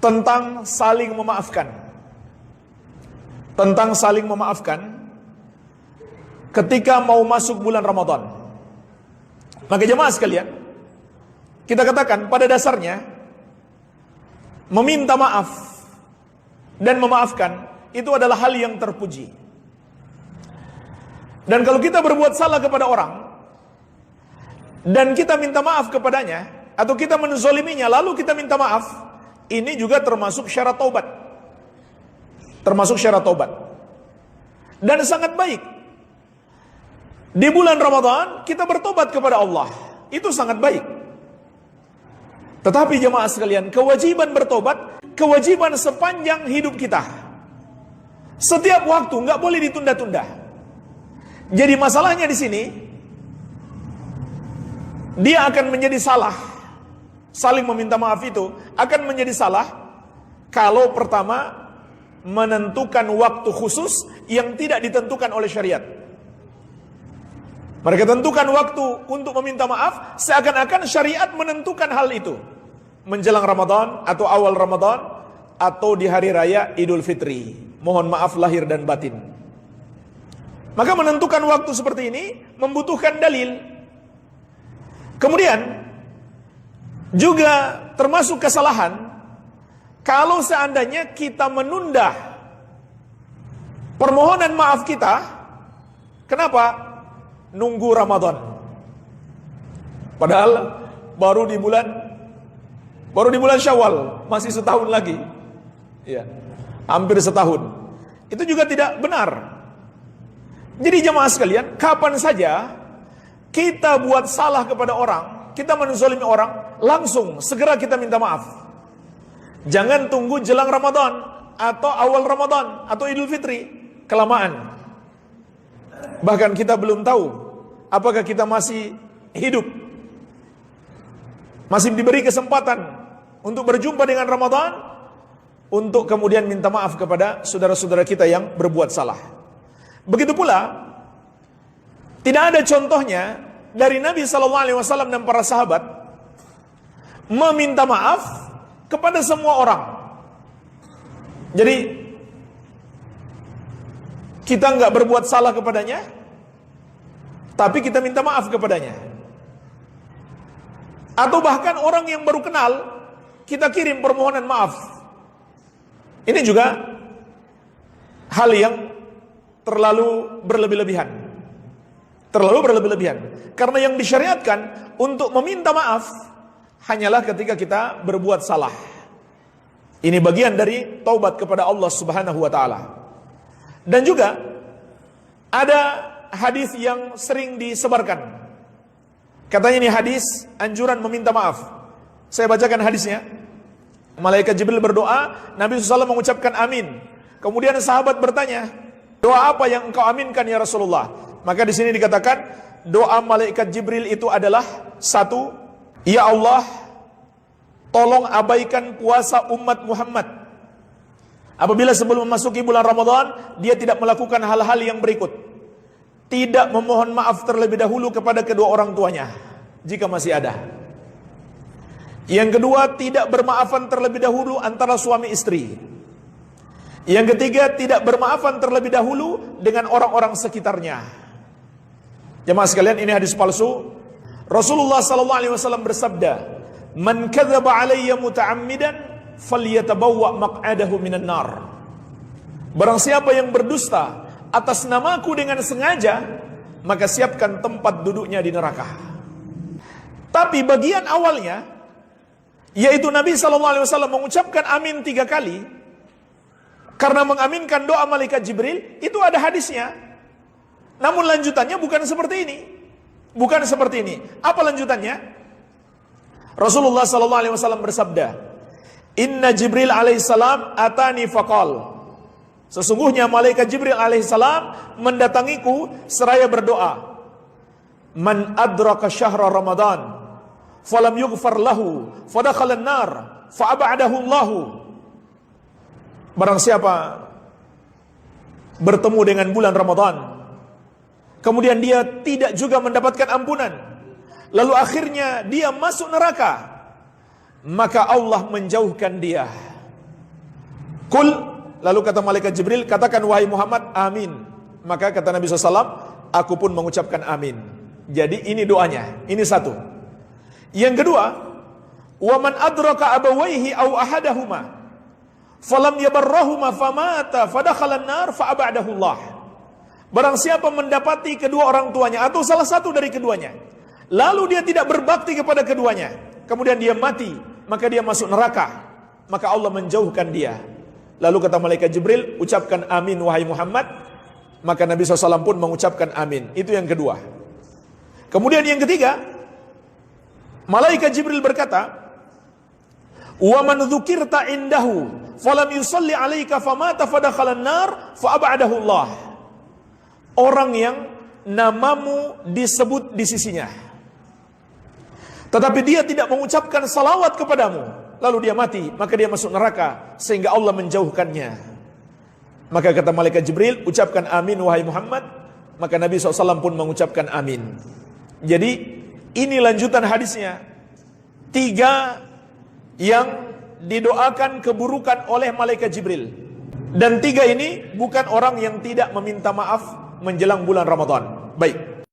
tentang saling memaafkan. Tentang saling memaafkan ketika mau masuk bulan Ramadan. Maka jemaah sekalian, kita katakan pada dasarnya meminta maaf dan memaafkan itu adalah hal yang terpuji. Dan kalau kita berbuat salah kepada orang dan kita minta maaf kepadanya, atau kita menzoliminya lalu kita minta maaf, ini juga termasuk syarat taubat. Termasuk syarat taubat. Dan sangat baik di bulan Ramadan kita bertobat kepada Allah. Itu sangat baik. Tetapi jemaah sekalian, kewajiban bertobat, kewajiban sepanjang hidup kita. Setiap waktu, nggak boleh ditunda-tunda. Jadi masalahnya di sini, dia akan menjadi salah. Saling meminta maaf itu akan menjadi salah kalau pertama menentukan waktu khusus yang tidak ditentukan oleh syariat. Mereka tentukan waktu untuk meminta maaf seakan-akan syariat menentukan hal itu menjelang Ramadan atau awal Ramadan atau di hari raya Idul Fitri. Mohon maaf lahir dan batin. Maka menentukan waktu seperti ini membutuhkan dalil. Kemudian juga termasuk kesalahan kalau seandainya kita menunda permohonan maaf kita. Kenapa? Nunggu Ramadan. Padahal baru di bulan Syawal, masih setahun lagi. Ya, hampir setahun. Itu juga tidak benar. Jadi jemaah sekalian, kapan saja kita buat salah kepada orang, kita menzalimi orang, langsung segera kita minta maaf. Jangan tunggu jelang Ramadan atau awal Ramadan atau Idul Fitri, kelamaan. Bahkan kita belum tahu apakah kita masih hidup, masih diberi kesempatan untuk berjumpa dengan Ramadan, untuk kemudian minta maaf kepada saudara-saudara kita yang berbuat salah. Begitu pula tidak ada contohnya dari Nabi SAW dan para sahabat meminta maaf kepada semua orang. Jadi kita nggak berbuat salah kepadanya, tapi kita minta maaf kepadanya. Atau bahkan orang yang baru kenal, kita kirim permohonan maaf. Ini juga hal yang terlalu berlebih-lebihan. Terlalu berlebih-lebihan. Karena yang disyariatkan untuk meminta maaf hanyalah ketika kita berbuat salah. Ini bagian dari taubat kepada Allah Subhanahu wa taala. Dan juga ada hadis yang sering disebarkan. Katanya ini hadis anjuran meminta maaf. Saya bacakan hadisnya. Malaikat Jibril berdoa, Nabi SAW mengucapkan amin. Kemudian sahabat bertanya, doa apa yang engkau aminkan ya Rasulullah? Maka di sini dikatakan doa malaikat Jibril itu adalah satu, ya Allah, tolong abaikan puasa umat Muhammad. Apabila sebelum memasuki bulan Ramadan dia tidak melakukan hal-hal yang berikut. Tidak memohon maaf terlebih dahulu kepada kedua orang tuanya jika masih ada. Yang kedua, tidak bermaafan terlebih dahulu antara suami istri. Yang ketiga, tidak bermaafan terlebih dahulu dengan orang-orang sekitarnya. Jemaah sekalian, ini hadis palsu. Rasulullah SAW bersabda, "Man kadzaba alayya muta'ammidan falyatabawwa maq'adahu minan nar." Barang siapa yang berdusta atas namaku dengan sengaja, maka siapkan tempat duduknya di neraka. Tapi bagian awalnya, yaitu Nabi SAW mengucapkan amin 3 kali, karena mengaminkan doa malaikat Jibril, itu ada hadisnya. Namun lanjutannya bukan seperti ini. Bukan seperti ini. Apa lanjutannya? Rasulullah SAW bersabda, "Inna Jibril alaihissalam atani faqal." Sesungguhnya malaikat Jibril alaihissalam mendatangiku seraya berdoa, "Man adraka syahra Ramadan falam yughfar lahu fadakhala an-nar fa'abadahu Allahu." Barang siapa bertemu dengan bulan Ramadan, kemudian dia tidak juga mendapatkan ampunan, lalu akhirnya dia masuk neraka, maka Allah menjauhkan dia. Kul, lalu kata malaikat Jibril, katakan wahai Muhammad, amin. Maka kata Nabi SAW, aku pun mengucapkan amin. Jadi ini doanya, ini satu. Yang kedua, wa man adraka abawaihi aw ahadahuma falam yabarrahuma famata fadakhala an-nar fa abadahu Allah. Barang siapa mendapati kedua orang tuanya atau salah satu dari keduanya, lalu dia tidak berbakti kepada keduanya, kemudian dia mati, maka dia masuk neraka, maka Allah menjauhkan dia. Lalu kata malaikat Jibril, ucapkan amin wahai Muhammad. Maka Nabi SAW pun mengucapkan amin. Itu yang kedua. Kemudian yang ketiga, malaikat Jibril berkata, wa man dzukirta indahu falam yusalli alaika famata fadakhalan nar fa abadahu Allah. Orang yang namamu disebut di sisinya, tetapi dia tidak mengucapkan salawat kepadamu, lalu dia mati, maka dia masuk neraka, sehingga Allah menjauhkannya. Maka kata malaikat Jibril, ucapkan amin wahai Muhammad. Maka Nabi SAW pun mengucapkan amin. Jadi ini lanjutan hadisnya. 3 yang didoakan keburukan oleh malaikat Jibril. Dan 3 ini bukan orang yang tidak meminta maaf menjelang bulan Ramadan. Baik.